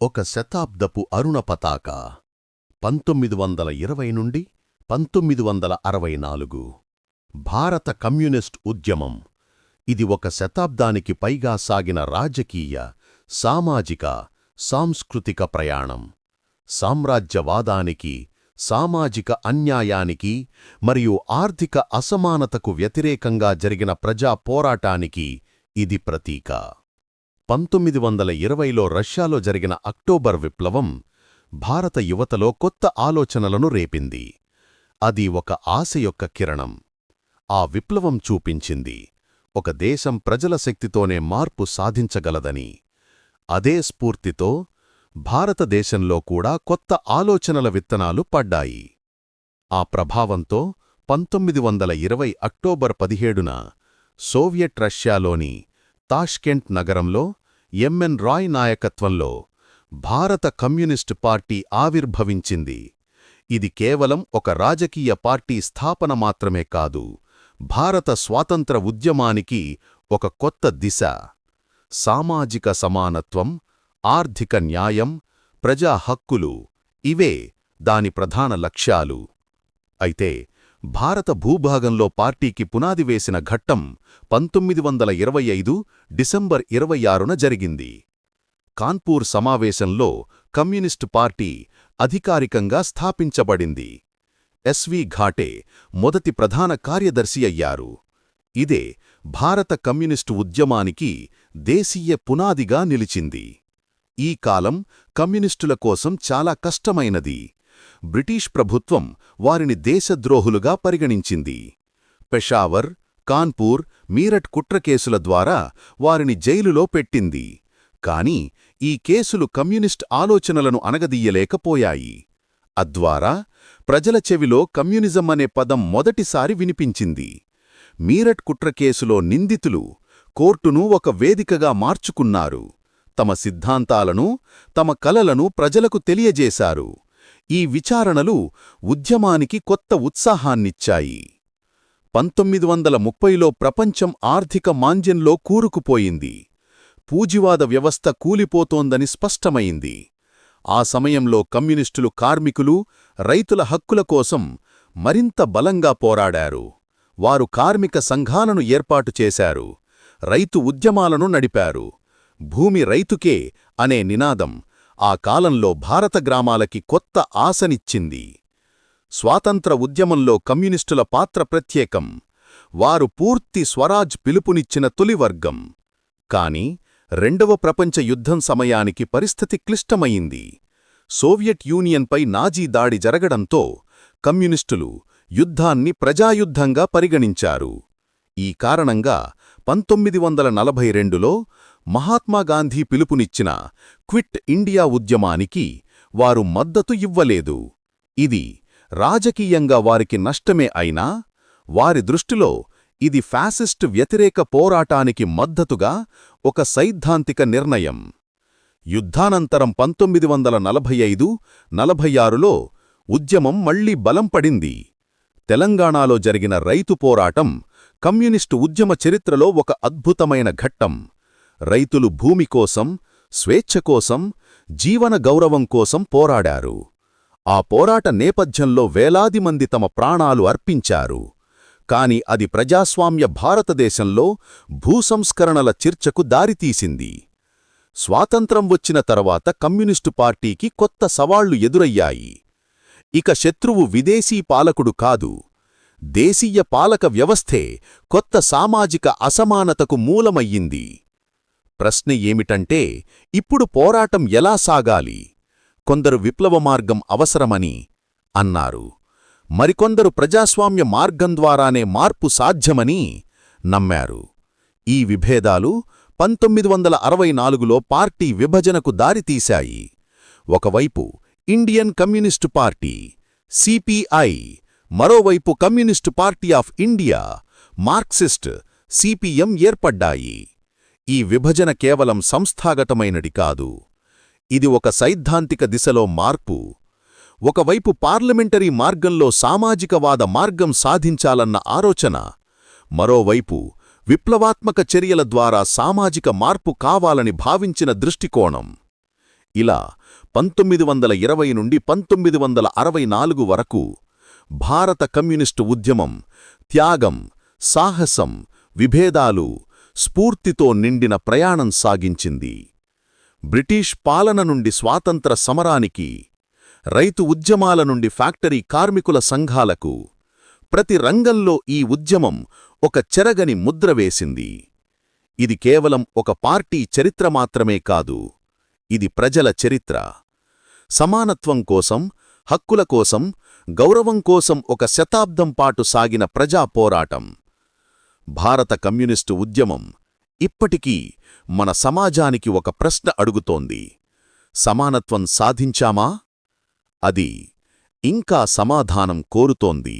ఒక శతాబ్దపు అరుణ పతాక 1920 నుండి 1964 భారత కమ్యూనిస్ట్ ఉద్యమం. ఇది ఒక శతాబ్దానికి పైగా సాగిన రాజకీయ, సామాజిక, సాంస్కృతిక ప్రయాణం. సామ్రాజ్యవాదానికి, సామాజిక అన్యాయానికి మరియు ఆర్థిక అసమానతకు వ్యతిరేకంగా జరిగిన ప్రజా పోరాటానికి ఇది ప్రతీక. 1920లో రష్యాలో జరిగిన అక్టోబర్ విప్లవం భారత యువతలో కొత్త ఆలోచనలను రేపింది. అది ఒక ఆశ యొక్క కిరణం. ఆ విప్లవం చూపించింది, ఒక దేశం ప్రజల శక్తితోనే మార్పు సాధించగలదని. అదే స్ఫూర్తితో భారతదేశంలో కూడా కొత్త ఆలోచనల విత్తనాలు పడ్డాయి. ఆ ప్రభావంతో 1920 అక్టోబర్ 17న సోవియట్ రష్యాలోని తాష్కెంట్ నగరంలో ఎంఎన్ రాయ్ నాయకత్వంలో భారత కమ్యూనిస్టు పార్టీ ఆవిర్భవించింది. ఇది కేవలం ఒక రాజకీయ పార్టీ స్థాపన మాత్రమే కాదు, భారత స్వాతంత్ర ఉద్యమానికి ఒక కొత్త దిశ. సామాజిక సమానత్వం, ఆర్థిక న్యాయం, ప్రజా హక్కులు ఇవే దాని ప్రధాన లక్ష్యాలు. అయితే భారత భూభాగంలో పార్టీకి పునాది వేసిన ఘట్టం 1925 డిసెంబర్ 26న జరిగింది. కాన్పూర్ సమావేశంలో కమ్యూనిస్టు పార్టీ అధికారికంగా స్థాపించబడింది. ఎస్వి ఘాటే మొదటి ప్రధాన కార్యదర్శి అయ్యారు. ఇదే భారత కమ్యూనిస్టు ఉద్యమానికి దేశీయ పునాదిగా నిలిచింది. ఈ కాలం కమ్యూనిస్టుల కోసం చాలా కష్టమైనది. బ్రిటిష్ ప్రభుత్వం వారిని దేశద్రోహులుగా పరిగణించింది. పెషావర్, కాన్పూర్, మీరట్ కుట్రకేసుల ద్వారా వారిని జైలులో పెట్టింది. కాని ఈ కేసులు కమ్యూనిస్ట్ ఆలోచనలను అణగదీయలేకపోయాయి. అద్వారా ప్రజల చెవిలో కమ్యూనిజం అనే పదం మొదటిసారి వినిపించింది. మీరట్ కుట్రకేసులో నిందితులు కోర్టును ఒక వేదికగా మార్చుకున్నారు. తమ సిద్ధాంతాలను, తమ కలలను ప్రజలకు తెలియజేశారు. ఈ విచారణలు ఉద్యమానికి కొత్త ఉత్సాహాన్నిచ్చాయి. 1930లో ప్రపంచం ఆర్థిక మాంద్యంలో కూరుకుపోయింది. పూజివాద వ్యవస్థ కూలిపోతోందని స్పష్టమైంది. ఆ సమయంలో కమ్యూనిస్టులు కార్మికులు, రైతుల హక్కుల కోసం మరింత బలంగా పోరాడారు. వారు కార్మిక సంఘాలను ఏర్పాటు చేశారు, రైతు ఉద్యమాలను నడిపారు. భూమి రైతుకే అనే నినాదం ఆ కాలంలో భారత గ్రామాలకి కొత్త ఆశనిచ్చింది. స్వాతంత్ర ఉద్యమంలో కమ్యూనిస్టుల పాత్ర ప్రత్యేకం. వారు పూర్తి స్వరాజ్ పిలుపునిచ్చిన తొలి వర్గం. కాని రెండవ ప్రపంచ యుద్ధం సమయానికి పరిస్థితి క్లిష్టమయింది. సోవియట్ యూనియన్పై నాజీ దాడి జరగడంతో కమ్యూనిస్టులు యుద్ధాన్ని ప్రజాయుద్ధంగా పరిగణించారు. ఈ కారణంగా 1942లో మహాత్మాగాంధీ పిలుపునిచ్చిన క్విట్ ఇండియా ఉద్యమానికి వారు మద్దతు ఇవ్వలేదు. ఇది రాజకీయంగా వారికి నష్టమే అయినా, వారి దృష్టిలో ఇది ఫ్యాసిస్ట్ వ్యతిరేక పోరాటానికి మద్దతుగా ఒక సైద్ధాంతిక నిర్ణయం. యుద్ధానంతరం 1945-46లో ఉద్యమం మళ్లీ బలం పడింది. తెలంగాణలో జరిగిన రైతు పోరాటం కమ్యూనిస్టు ఉద్యమ చరిత్రలో ఒక అద్భుతమైన ఘట్టం. రైతులు భూమి కోసం, స్వేచ్ఛ కోసం, జీవన గౌరవం కోసం పోరాడారు. ఆ పోరాట నేపథ్యంలో వేలాది మంది తమ ప్రాణాలు అర్పించారు. కాని అది ప్రజాస్వామ్య భారతదేశంలో భూసంస్కరణల చర్చకు దారితీసింది. స్వాతంత్రం వచ్చిన తర్వాత కమ్యూనిస్టు పార్టీకి కొత్త సవాళ్లు ఎదురయ్యాయి. ఇక శత్రువు విదేశీ పాలకుడు కాదు, దేశీయ పాలక వ్యవస్థే కొత్త సామాజిక అసమానతకు మూలమయ్యింది. ప్రశ్న ఏమిటంటే, ఇప్పుడు పోరాటం ఎలా సాగాలి? కొందరు విప్లవ మార్గం అవసరమని అన్నారు. మరికొందరు ప్రజాస్వామ్య మార్గం ద్వారానే మార్పు సాధ్యమని నమ్మారు. ఈ విభేదాలు 1964లో పార్టీ విభజనకు దారితీశాయి. ఒకవైపు ఇండియన్ కమ్యూనిస్టు పార్టీ సిపిఐ, మరోవైపు communist party of India Marxist CPM ఏర్పడ్డాయి. ఈ విభజన కేవలం సంస్థాగతమైనది కాదు, ఇది ఒక సైద్ధాంతిక దిశలో మార్పు. ఒకవైపు పార్లమెంటరీ మార్గంలో సామాజికవాద మార్గం సాధించాలన్న ఆలోచన, మరోవైపు విప్లవాత్మక చర్యల ద్వారా సామాజిక మార్పు కావాలని భావించిన దృష్టికోణం. ఇలా 1920 నుండి 1964 వరకు భారత కమ్యూనిస్టు ఉద్యమం త్యాగం, సాహసం, విభేదాలు, స్ఫూర్తితో నిండిన ప్రయాణం సాగించింది. బ్రిటిష్ పాలన నుండి స్వాతంత్ర సమరానికి, రైతు ఉద్యమాల నుండి ఫ్యాక్టరీ కార్మికుల సంఘాలకు, ప్రతి రంగంలో ఈ ఉద్యమం ఒక చెరగని ముద్ర వేసింది. ఇది కేవలం ఒక పార్టీ చరిత్ర మాత్రమే కాదు, ఇది ప్రజల చరిత్ర. సమానత్వం కోసం, హక్కుల కోసం, గౌరవం కోసం ఒక శతాబ్దం పాటు సాగిన ప్రజా పోరాటం. భారత కమ్యూనిస్టు ఉద్యమం ఇప్పటికీ మన సమాజానికి ఒక ప్రశ్న అడుగుతోంది: సమానత్వం సాధించామా? అది ఇంకా సమాధానం కోరుతోంది.